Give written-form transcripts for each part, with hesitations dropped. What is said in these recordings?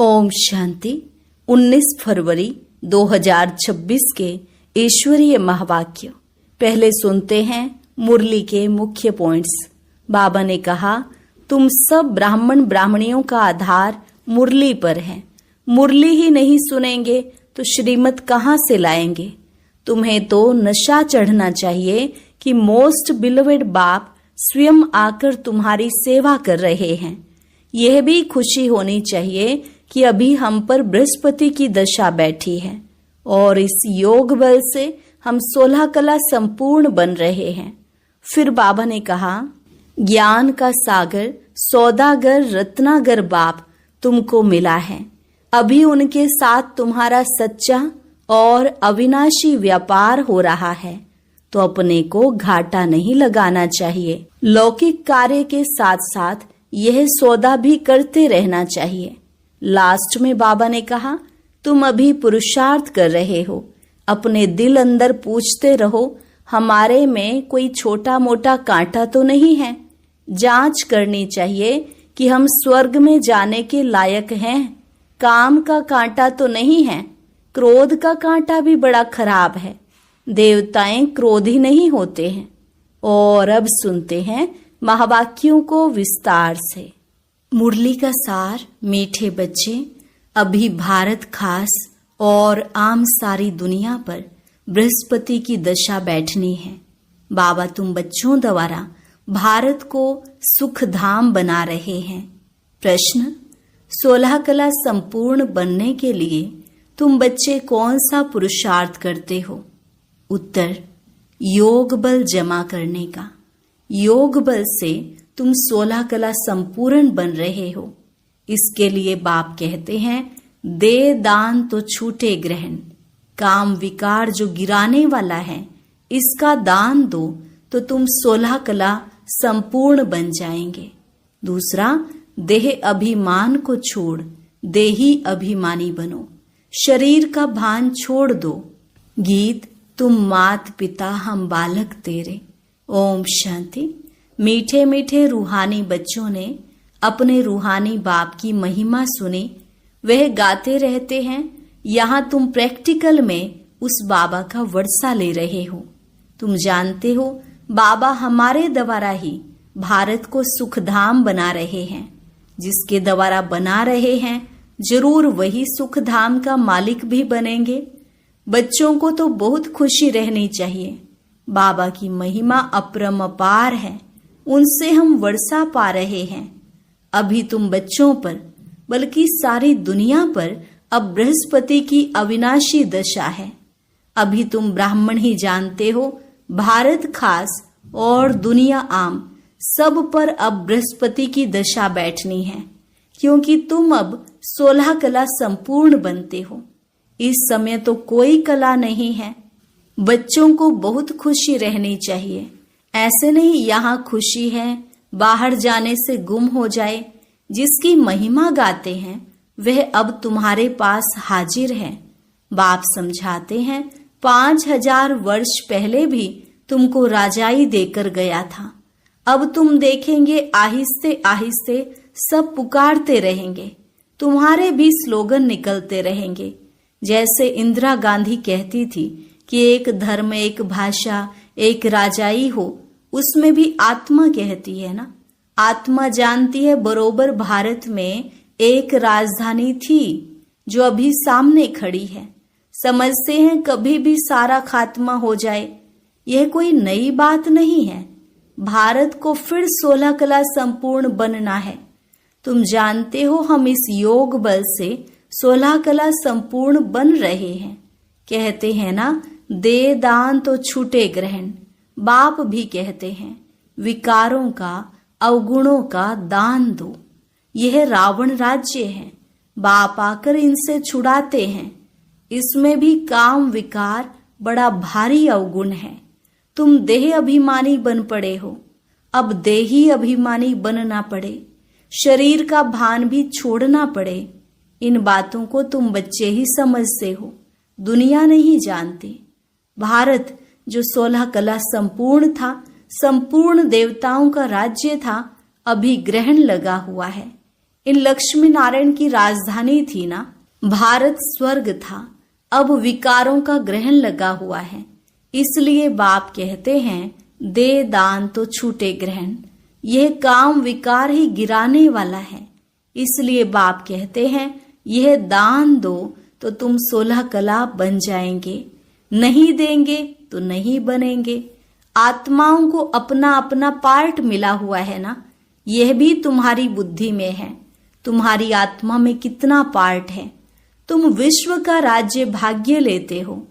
ओम शांति। 19 फरवरी 2026 के ईश्वरीय महावाक्य। पहले सुनते हैं मुरली के मुख्य पॉइंट्स। बाबा ने कहा, तुम सब ब्राह्मण ब्राह्मणियों का आधार मुरली पर है। मुरली ही नहीं सुनेंगे तो श्रीमत कहाँ से लाएंगे। तुम्हें तो नशा चढ़ना चाहिए कि मोस्ट बिलोवेड बाप स्वयं आकर तुम्हारी सेवा कर रहे हैं। यह भी खुशी होनी चाहिए कि अभी हम पर बृहस्पति की दशा बैठी है और इस योग बल से हम 16 कला संपूर्ण बन रहे हैं। फिर बाबा ने कहा, ज्ञान का सागर सौदागर रत्नागर बाप तुमको मिला है। अभी उनके साथ तुम्हारा सच्चा और अविनाशी व्यापार हो रहा है, तो अपने को घाटा नहीं लगाना चाहिए। लौकिक कार्य के साथ साथ यह सौदा भी करते रहना चाहिए। लास्ट में बाबा ने कहा, तुम अभी पुरुषार्थ कर रहे हो। अपने दिल अंदर पूछते रहो, हमारे में कोई छोटा मोटा कांटा तो नहीं है। जांच करनी चाहिए कि हम स्वर्ग में जाने के लायक हैं। काम का कांटा तो नहीं है। क्रोध का कांटा भी बड़ा खराब है। देवताएं क्रोधी नहीं होते हैं। और अब सुनते हैं महावाक्यों को विस्तार से। मुरली का सार। मीठे बच्चे, अभी भारत खास और आम सारी दुनिया पर बृहस्पति की दशा बैठनी है। बाबा तुम बच्चों द्वारा भारत को सुख धाम बना रहे हैं। प्रश्न, 16 कला संपूर्ण बनने के लिए तुम बच्चे कौन सा पुरुषार्थ करते हो? उत्तर, योग बल जमा करने का। योग बल से तुम 16 कला संपूर्ण बन रहे हो। इसके लिए बाप कहते हैं, दे दान तो छूटे ग्रहण। काम विकार जो गिराने वाला है, इसका दान दो तो तुम 16 कला संपूर्ण बन जाएंगे। दूसरा, देह अभिमान को छोड़ देही अभिमानी बनो। शरीर का भान छोड़ दो। गीत, तुम मात पिता हम बालक तेरे। ओम शांति। मीठे मीठे रूहानी बच्चों ने अपने रूहानी बाप की महिमा सुनी। वह गाते रहते हैं। यहाँ तुम प्रैक्टिकल में उस बाबा का वर्षा ले रहे हो। तुम जानते हो बाबा हमारे द्वारा ही भारत को सुखधाम बना रहे हैं। जिसके द्वारा बना रहे हैं, जरूर वही सुखधाम का मालिक भी बनेंगे। बच्चों को तो बहुत खुशी रहनी चाहिए। बाबा की महिमा अपरंपार है। उनसे हम वर्षा पा रहे हैं। अभी तुम बच्चों पर बल्कि सारी दुनिया पर अब बृहस्पति की अविनाशी दशा है। अभी तुम ब्राह्मण ही जानते हो, भारत खास और दुनिया आम सब पर अब बृहस्पति की दशा बैठनी है, क्योंकि तुम अब 16 कला संपूर्ण बनते हो। इस समय तो कोई कला नहीं है। बच्चों को बहुत खुशी रहनी चाहिए। ऐसे नहीं यहाँ खुशी है, बाहर जाने से गुम हो जाए। जिसकी महिमा गाते हैं वह अब तुम्हारे पास हाजिर है। बाप समझाते हैं, 5000 वर्ष पहले भी तुमको राजाई देकर गया था। अब तुम देखेंगे आहिस्ते आहिस्ते सब पुकारते रहेंगे। तुम्हारे भी स्लोगन निकलते रहेंगे। जैसे इंदिरा गांधी कहती थी कि एक धर्म एक भाषा एक राजाई हो, उसमें भी आत्मा कहती है ना। आत्मा जानती है बरोबर भारत में एक राजधानी थी जो अभी सामने खड़ी है। समझते हैं कभी भी सारा खात्मा हो जाए। यह कोई नई बात नहीं है। भारत को फिर 16 कला संपूर्ण बनना है। तुम जानते हो हम इस योग बल से 16 कला संपूर्ण बन रहे हैं। कहते हैं ना, दे दान तो छूटे ग्रहण। बाप भी कहते हैं, विकारों का अवगुणों का दान दो। यह रावण राज्य है। बाप आकर इनसे छुड़ाते हैं। इसमें भी काम विकार बड़ा भारी अवगुण है। तुम देह अभिमानी बन पड़े हो। अब देही अभिमानी बनना पड़े। शरीर का भान भी छोड़ना पड़े। इन बातों को तुम बच्चे ही समझते हो, दुनिया नहीं जानती। भारत जो 16 कला संपूर्ण था, संपूर्ण देवताओं का राज्य था, अभी ग्रहण लगा हुआ है। इन लक्ष्मी नारायण की राजधानी थी ना। भारत स्वर्ग था, अब विकारों का ग्रहण लगा हुआ है। इसलिए बाप कहते हैं दे दान तो छूटे ग्रहण। यह काम विकार ही गिराने वाला है। इसलिए बाप कहते हैं यह दान दो तो तुम 16 कला बन जाएंगे, नहीं देंगे तो नहीं बनेंगे। आत्माओं को अपना अपना पार्ट मिला हुआ है ना, यह भी तुम्हारी बुद्धि में है। तुम्हारी आत्मा में कितना पार्ट है। तुम विश्व का राज्य भाग्य लेते हो।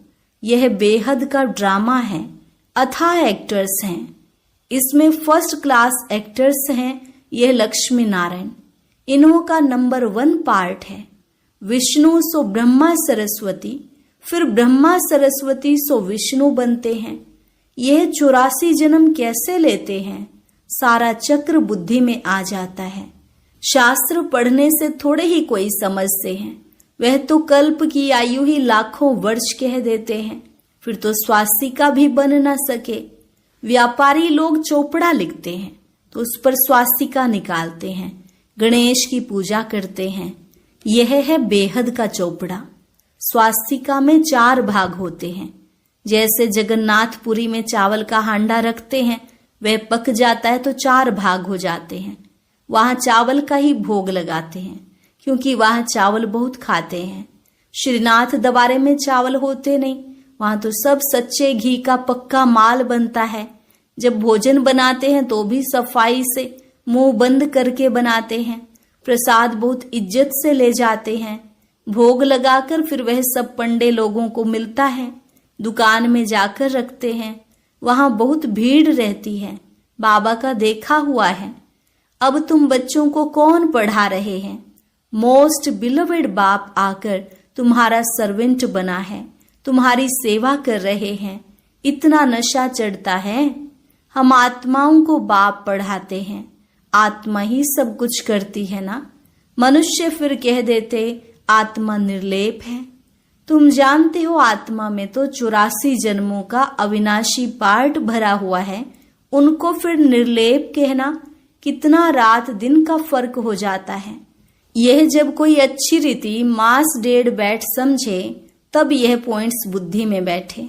यह बेहद का ड्रामा है, अथाह एक्टर्स हैं। इसमें फर्स्ट क्लास एक्टर्स हैं यह लक्ष्मी नारायण। इन्हों का नंबर 1 पार्ट है। विष्णु सो ब्रह्मा सरस्वती, फिर ब्रह्मा सरस्वती सो विष्णु बनते हैं। यह 84 जन्म कैसे लेते हैं, सारा चक्र बुद्धि में आ जाता है। शास्त्र पढ़ने से थोड़े ही कोई समझते हैं, वह तो कल्प की आयु ही लाखों वर्ष कह देते हैं। फिर तो स्वास्तिका भी बन न सके। व्यापारी लोग चोपड़ा लिखते हैं तो उस पर स्वास्तिका निकालते हैं, गणेश की पूजा करते हैं। यह है बेहद का चोपड़ा। स्वास्तिका में 4 भाग होते हैं। जैसे जगन्नाथपुरी में चावल का हांडा रखते हैं, वह पक जाता है तो 4 भाग हो जाते हैं। वहां चावल का ही भोग लगाते हैं, क्योंकि वहां चावल बहुत खाते हैं। श्रीनाथ दरबार में चावल होते नहीं, वहां तो सब सच्चे घी का पक्का माल बनता है। जब भोजन बनाते हैं तो भी सफाई से मुंह बंद करके बनाते हैं। प्रसाद बहुत इज्जत से ले जाते हैं। भोग लगाकर फिर वह सब पंडे लोगों को मिलता है, दुकान में जाकर रखते हैं। वहां बहुत भीड़ रहती है, बाबा का देखा हुआ है। अब तुम बच्चों को कौन पढ़ा रहे हैं? मोस्ट बिलोवेड बाप आकर तुम्हारा सर्वेंट बना है, तुम्हारी सेवा कर रहे हैं। इतना नशा चढ़ता है। हम आत्माओं को बाप पढ़ाते हैं, आत्मा ही सब कुछ करती है ना। मनुष्य फिर कह देते आत्मा निर्लेप है। तुम जानते हो आत्मा में तो 84 जन्मों का अविनाशी पार्ट भरा हुआ है। उनको फिर निर्लेप कहना कितना रात दिन का फर्क हो जाता है। यह जब कोई अच्छी रीति मास डेढ़ बैठ समझे तब यह पॉइंट्स बुद्धि में बैठे।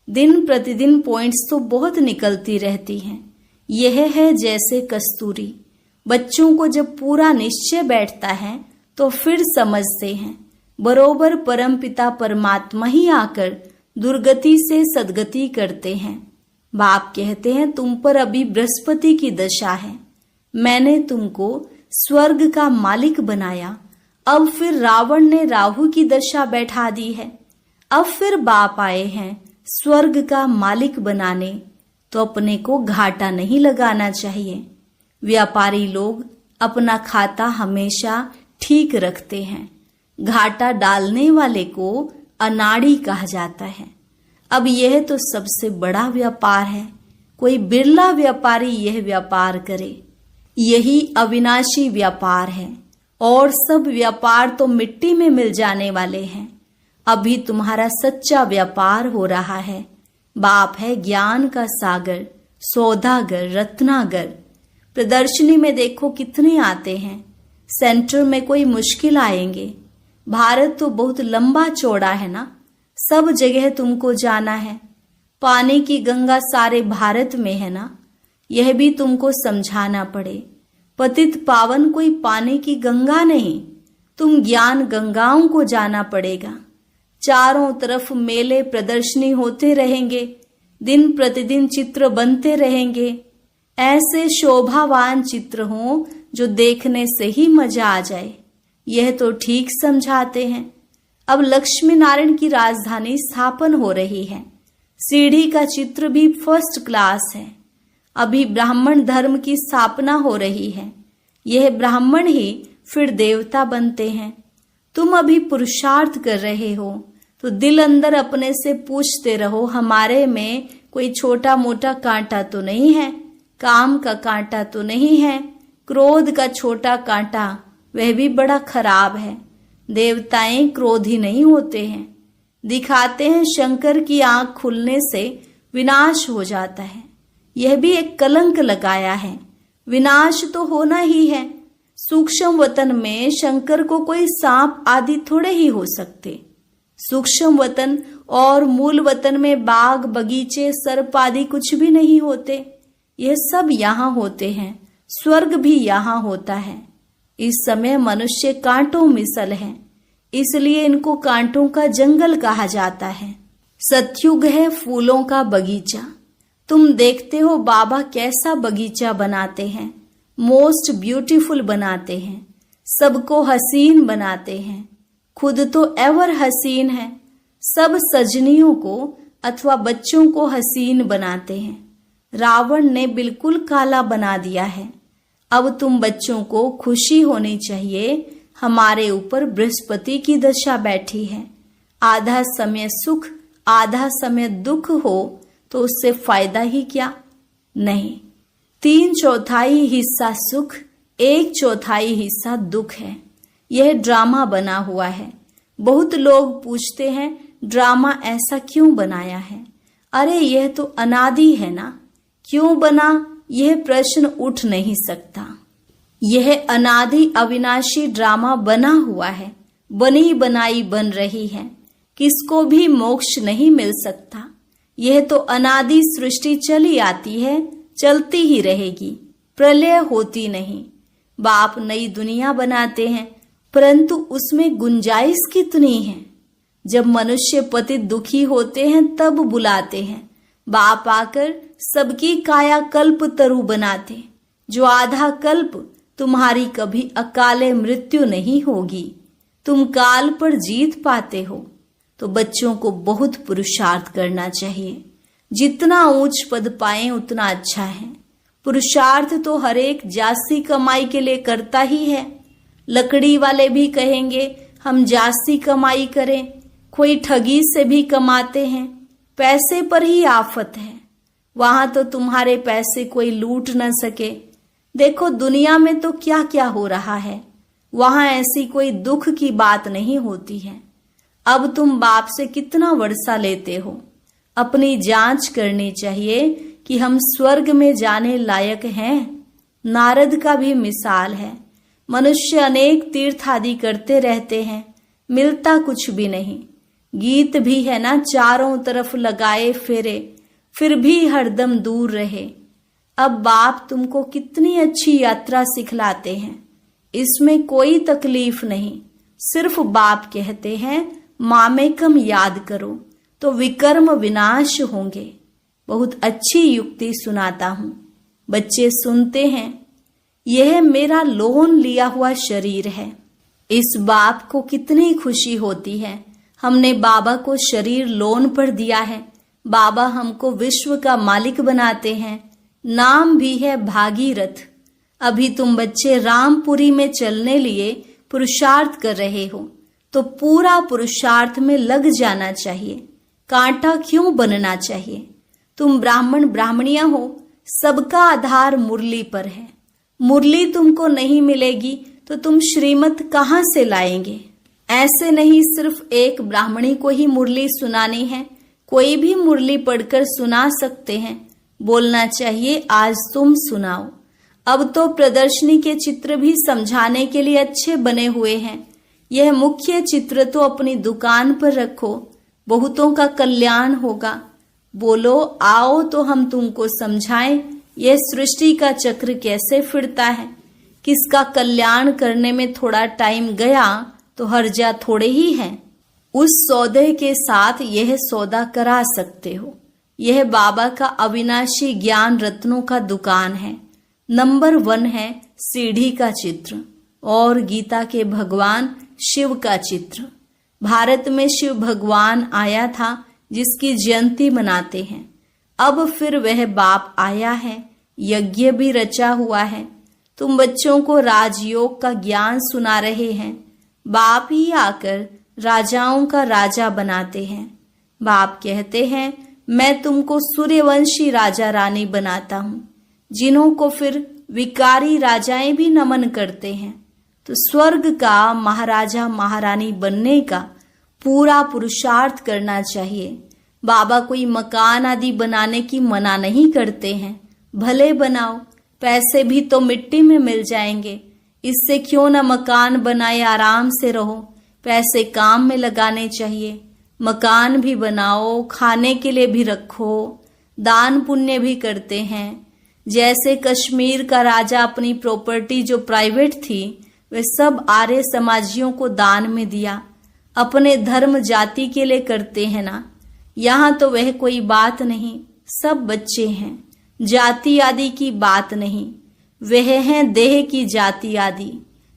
दिन प्रतिदिन पॉइंट्स तो बहुत निकलती रहती हैं। यह है जैसे कस्तूरी। बच्चों को जब पूरा निश्चय बैठता है तो फिर समझते हैं बरोबर परमपिता परमात्मा ही आकर दुर्गति से सदगति करते हैं। बाप कहते हैं तुम पर अभी बृहस्पति की दशा है। मैंने तुमको स्वर्ग का मालिक बनाया। अब फिर रावण ने राहु की दशा बैठा दी है। अब फिर बाप आए हैं स्वर्ग का मालिक बनाने, तो अपने को घाटा नहीं लगाना चाहिए। व्यापारी लोग अपना खाता हमेशा ठीक रखते हैं। घाटा डालने वाले को अनाड़ी कहा जाता है। अब यह तो सबसे बड़ा व्यापार है। कोई बिरला व्यापारी यह व्यापार करे। यही अविनाशी व्यापार है, और सब व्यापार तो मिट्टी में मिल जाने वाले हैं। अभी तुम्हारा सच्चा व्यापार हो रहा है। बाप है ज्ञान का सागर, सौदागर, रत्नागर। प्रदर्शनी में देखो कितने आते हैं। सेंटर में कोई मुश्किल आएंगे। भारत तो बहुत लंबा चौड़ा है ना, सब जगह तुमको जाना है। पानी की गंगा सारे भारत में है ना, यह भी तुमको समझाना पड़े। पतित पावन कोई पानी की गंगा नहीं, तुम ज्ञान गंगाओं को जाना पड़ेगा। चारों तरफ मेले प्रदर्शनी होते रहेंगे, दिन प्रतिदिन चित्र बनते रहेंगे। ऐसे शोभावान चित्र हों जो देखने से ही मजा आ जाए। यह तो ठीक समझाते हैं। अब लक्ष्मी नारायण की राजधानी स्थापन हो रही है। सीढ़ी का चित्र भी फर्स्ट क्लास है। अभी ब्राह्मण धर्म की स्थापना हो रही है। यह ब्राह्मण ही फिर देवता बनते हैं। तुम अभी पुरुषार्थ कर रहे हो तो दिल अंदर अपने से पूछते रहो, हमारे में कोई छोटा मोटा कांटा तो नहीं है, काम का कांटा तो नहीं है, क्रोध का छोटा कांटा वह भी बड़ा खराब है। देवताएं क्रोधी नहीं होते हैं। दिखाते हैं शंकर की आंख खुलने से विनाश हो जाता है। यह भी एक कलंक लगाया है। विनाश तो होना ही है। सूक्ष्म वतन में शंकर को कोई सांप आदि थोड़े ही हो सकते। सूक्ष्म वतन और मूल वतन में बाग, बगीचे, सर्प आदि कुछ भी नहीं होते। यह सब यहाँ होते हैं। स्वर्ग भी यहाँ होता है। इस समय मनुष्य कांटों मिसल है, इसलिए इनको कांटों का जंगल कहा जाता है। सतयुग है फूलों का बगीचा। तुम देखते हो बाबा कैसा बगीचा बनाते हैं, मोस्ट ब्यूटीफुल बनाते हैं, सबको हसीन बनाते हैं, खुद तो एवर हसीन है, सब सजनियों को अथवा बच्चों को हसीन बनाते हैं। रावण ने बिल्कुल काला बना दिया है। अब तुम बच्चों को खुशी होनी चाहिए, हमारे ऊपर बृहस्पति की दशा बैठी है। आधा समय सुख, आधा समय दुख हो तो उससे फायदा ही क्या? नहीं, 3/4 हिस्सा सुख, 1/4 हिस्सा दुख है। यह ड्रामा बना हुआ है। बहुत लोग पूछते हैं ड्रामा ऐसा क्यों बनाया है? अरे यह तो अनादि है ना, क्यों बना यह प्रश्न उठ नहीं सकता। यह अनादि अविनाशी ड्रामा बना हुआ है, बनी बनाई बन रही है, किसको भी मोक्ष नहीं मिल सकता। यह तो अनादि सृष्टि चली आती है, चलती ही रहेगी, प्रलय होती नहीं। बाप नई दुनिया बनाते हैं, परंतु उसमें गुंजाइश कितनी है? जब मनुष्य पतित दुखी होते हैं तब बुलाते हैं। बाप आकर सबकी काया कल्प तरु बनाते, जो आधा कल्प तुम्हारी कभी अकाले मृत्यु नहीं होगी। तुम काल पर जीत पाते हो तो बच्चों को बहुत पुरुषार्थ करना चाहिए। जितना ऊंच पद पाए उतना अच्छा है। पुरुषार्थ तो हर एक जास्ती कमाई के लिए करता ही है। लकड़ी वाले भी कहेंगे हम जास्ती कमाई करें, कोई ठगी से भी कमाते हैं। पैसे पर ही आफत है, वहां तो तुम्हारे पैसे कोई लूट न सके। देखो दुनिया में तो क्या क्या हो रहा है, वहां ऐसी कोई दुख की बात नहीं होती है। अब तुम बाप से कितना वर्षा लेते हो? अपनी जांच करनी चाहिए कि हम स्वर्ग में जाने लायक हैं। नारद का भी मिसाल है। मनुष्य अनेक तीर्थ आदि करते रहते हैं, मिलता कुछ भी नहीं। गीत भी है ना, चारों तरफ लगाए फेरे, फिर भी हरदम दूर रहे। अब बाप तुमको कितनी अच्छी यात्रा सिखलाते हैं, इसमें कोई तकलीफ नहीं। सिर्फ बाप कहते हैं मामेकम याद करो तो विकर्म विनाश होंगे। बहुत अच्छी युक्ति सुनाता हूं, बच्चे सुनते हैं। यह मेरा लोन लिया हुआ शरीर है। इस बाप को कितनी खुशी होती है, हमने बाबा को शरीर लोन पर दिया है। बाबा हमको विश्व का मालिक बनाते हैं। नाम भी है भागीरथ। अभी तुम बच्चे रामपुरी में चलने लिए पुरुषार्थ कर रहे हो, तो पूरा पुरुषार्थ में लग जाना चाहिए। कांटा क्यों बनना चाहिए? तुम ब्राह्मण ब्राह्मणियां हो, सबका आधार मुरली पर है। मुरली तुमको नहीं मिलेगी तो तुम श्रीमत कहां से लाएंगे? ऐसे नहीं सिर्फ एक ब्राह्मणी को ही मुरली सुनानी है, कोई भी मुरली पढ़कर सुना सकते हैं। बोलना चाहिए आज तुम सुनाओ। अब तो प्रदर्शनी के चित्र भी समझाने के लिए अच्छे बने हुए हैं। यह मुख्य चित्र तो अपनी दुकान पर रखो, बहुतों का कल्याण होगा। बोलो आओ तो हम तुमको समझाएं यह सृष्टि का चक्र कैसे फिरता है। किसका कल्याण करने में थोड़ा टाइम गया तो हर्जा थोड़े ही है। उस सौदे के साथ यह सौदा करा सकते हो। यह बाबा का अविनाशी ज्ञान रत्नों का दुकान है। नंबर 1 है सीढ़ी का चित्र और गीता के भगवान शिव का चित्र। भारत में शिव भगवान आया था जिसकी जयंती मनाते हैं। अब फिर वह बाप आया है, यज्ञ भी रचा हुआ है। तुम बच्चों को राजयोग का ज्ञान सुना रहे हैं। बाप ही आकर राजाओं का राजा बनाते हैं। बाप कहते हैं मैं तुमको सूर्यवंशी राजा रानी बनाता हूं, जिन्हों को फिर विकारी राजाएं भी नमन करते हैं। तो स्वर्ग का महाराजा महारानी बनने का पूरा पुरुषार्थ करना चाहिए। बाबा कोई मकान आदि बनाने की मना नहीं करते हैं, भले बनाओ, पैसे भी तो मिट्टी में मिल जाएंगे। इससे क्यों न मकान बनाए आराम से रहो। पैसे काम में लगाने चाहिए। मकान भी बनाओ, खाने के लिए भी रखो, दान पुण्य भी करते हैं। जैसे कश्मीर का राजा अपनी प्रॉपर्टी जो प्राइवेट थी वे सब आर्य समाजियों को दान में दिया। अपने धर्म जाति के लिए करते हैं ना। यहाँ तो वह कोई बात नहीं, सब बच्चे हैं, जाति आदि की बात नहीं, वह हैं देह की जाति आदि।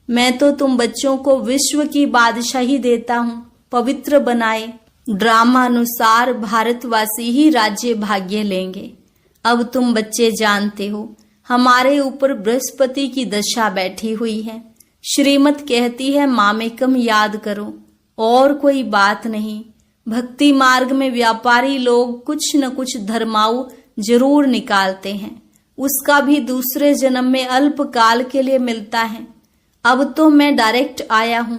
मैं तो तुम बच्चों को विश्व की बादशाही देता हूँ, पवित्र बनाए। ड्रामा अनुसार भारतवासी ही राज्य भाग्य लेंगे। अब तुम बच्चे जानते हो हमारे ऊपर बृहस्पति की दशा बैठी हुई है। श्रीमत कहती है मामेकम याद करो, और कोई बात नहीं। भक्ति मार्ग में व्यापारी लोग कुछ न कुछ धर्माऊ जरूर निकालते हैं, उसका भी दूसरे जन्म में अल्प काल के लिए मिलता है। अब तो मैं डायरेक्ट आया हूं,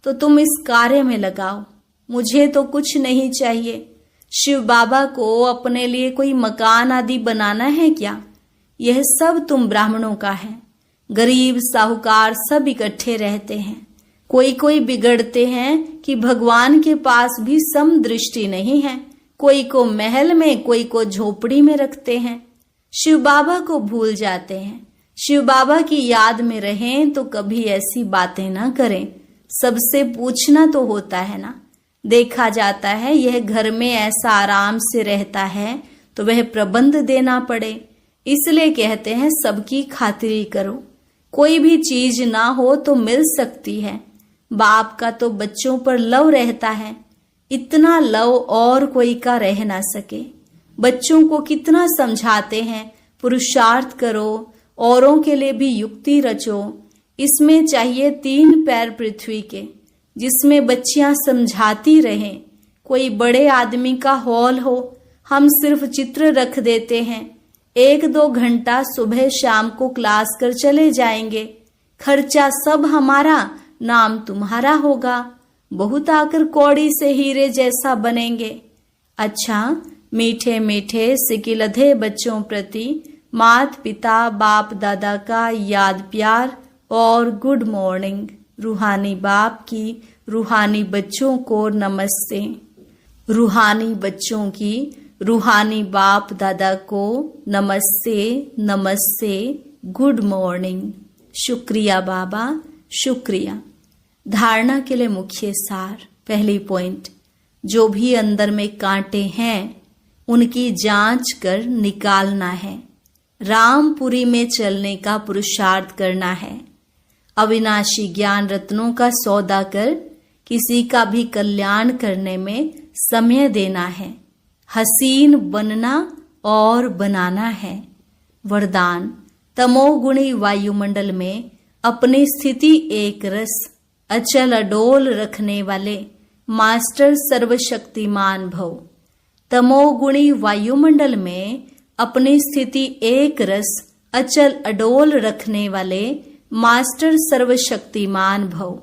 तो तुम इस कार्य में लगाओ। मुझे तो कुछ नहीं चाहिए। शिव बाबा को अपने लिए कोई मकान आदि बनाना है क्या? यह सब तुम ब्राह्मणों का है। गरीब साहूकार सब इकट्ठे रहते हैं। कोई कोई बिगड़ते हैं कि भगवान के पास भी सम दृष्टि नहीं है। कोई को महल में, कोई को झोपड़ी में रखते हैं। शिव बाबा को भूल जाते हैं। शिव बाबा की याद में रहें तो कभी ऐसी बातें ना करें। सबसे पूछना तो होता है ना। देखा जाता है यह घर में ऐसा आराम से रहता है तो वह प्रबंध देना पड़े। इसलिए कहते हैं सबकी खातिरी करो। कोई भी चीज ना हो तो मिल सकती है। बाप का तो बच्चों पर लव रहता है, इतना लव और कोई का रह ना सके। बच्चों को कितना समझाते हैं, पुरुषार्थ करो, औरों के लिए भी युक्ति रचो। इसमें चाहिए 3 पैर पृथ्वी के, जिसमें बच्चियां समझाती रहें। कोई बड़े आदमी का हॉल हो, हम सिर्फ चित्र रख देते हैं। 1-2 घंटा सुबह शाम को क्लास कर चले जाएंगे। खर्चा सब हमारा, नाम तुम्हारा होगा। बहुत आकर कौड़ी से हीरे जैसा बनेंगे। अच्छा, मीठे मीठे सिकिलधे बच्चों प्रति माता पिता बाप दादा का याद प्यार और गुड मॉर्निंग। रूहानी बाप की रूहानी बच्चों को नमस्ते। रूहानी बच्चों की रूहानी बाप दादा को नमस्ते नमस्ते, गुड मॉर्निंग। शुक्रिया बाबा, शुक्रिया। धारणा के लिए मुख्य सार। पहली पॉइंट, जो भी अंदर में कांटे हैं उनकी जांच कर निकालना है। रामपुरी में चलने का पुरुषार्थ करना है। अविनाशी ज्ञान रत्नों का सौदा कर किसी का भी कल्याण करने में समय देना है। हसीन बनना और बनाना है। वरदान, तमोगुणी वायुमंडल में अपनी स्थिति एक रस अचल अडोल रखने वाले मास्टर सर्वशक्तिमान भव। तमोगुणी वायुमंडल में अपनी स्थिति एक रस अचल अडोल रखने वाले मास्टर सर्वशक्तिमान भव।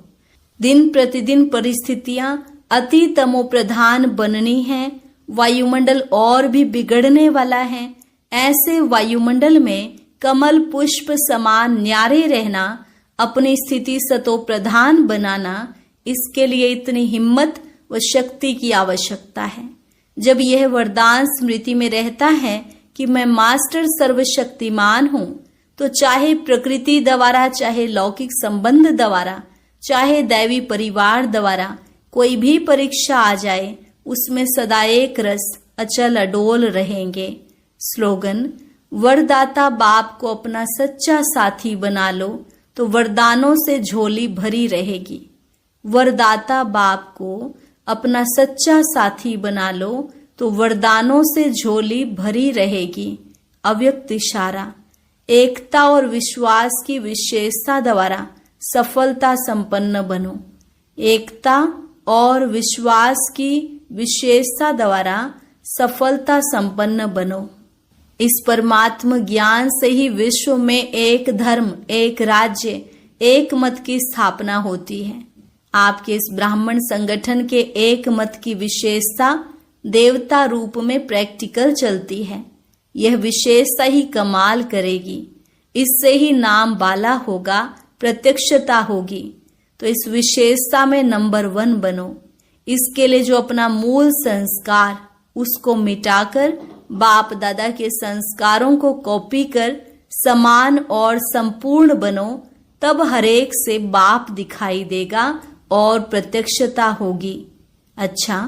दिन प्रतिदिन परिस्थितियां अति तमो प्रधान बननी हैं। वायुमंडल और भी बिगड़ने वाला है। ऐसे वायुमंडल में कमल पुष्प समान न्यारे रहना, अपनी स्थिति सतो प्रधान बनाना, इसके लिए इतनी हिम्मत व शक्ति की आवश्यकता है। जब यह वरदान स्मृति में रहता है कि मैं मास्टर सर्वशक्तिमान हूँ, तो चाहे प्रकृति द्वारा, चाहे लौकिक संबंध द्वारा, चाहे दैवी परिवार द्वारा कोई भी परीक्षा आ जाए, उसमें सदा एक रस अचल अडोल रहेंगे। स्लोगन, वरदाता बाप को अपना सच्चा साथी बना लो तो वरदानों से झोली भरी रहेगी। वरदाता बाप को अपना सच्चा साथी बना लो तो वरदानों से झोली भरी रहेगी। अव्यक्त इशारा, एकता और विश्वास की विशेषता द्वारा सफलता संपन्न बनो। एकता और विश्वास की विशेषता द्वारा सफलता संपन्न बनो। इस परमात्म ज्ञान से ही विश्व में एक धर्म, एक राज्य, एक मत की स्थापना होती है। आपके इस ब्राह्मण संगठन के एक मत की विशेषता देवता रूप में प्रैक्टिकल चलती है। यह विशेषता ही कमाल करेगी। इससे ही नाम बाला होगा, प्रत्यक्षता होगी। तो इस विशेषता में नंबर 1 बनो। इसके लिए जो अपना मूल संस्कार उसको मिटाकर बाप दादा के संस्कारों को कॉपी कर समान और संपूर्ण बनो, तब हरेक से बाप दिखाई देगा और प्रत्यक्षता होगी। अच्छा,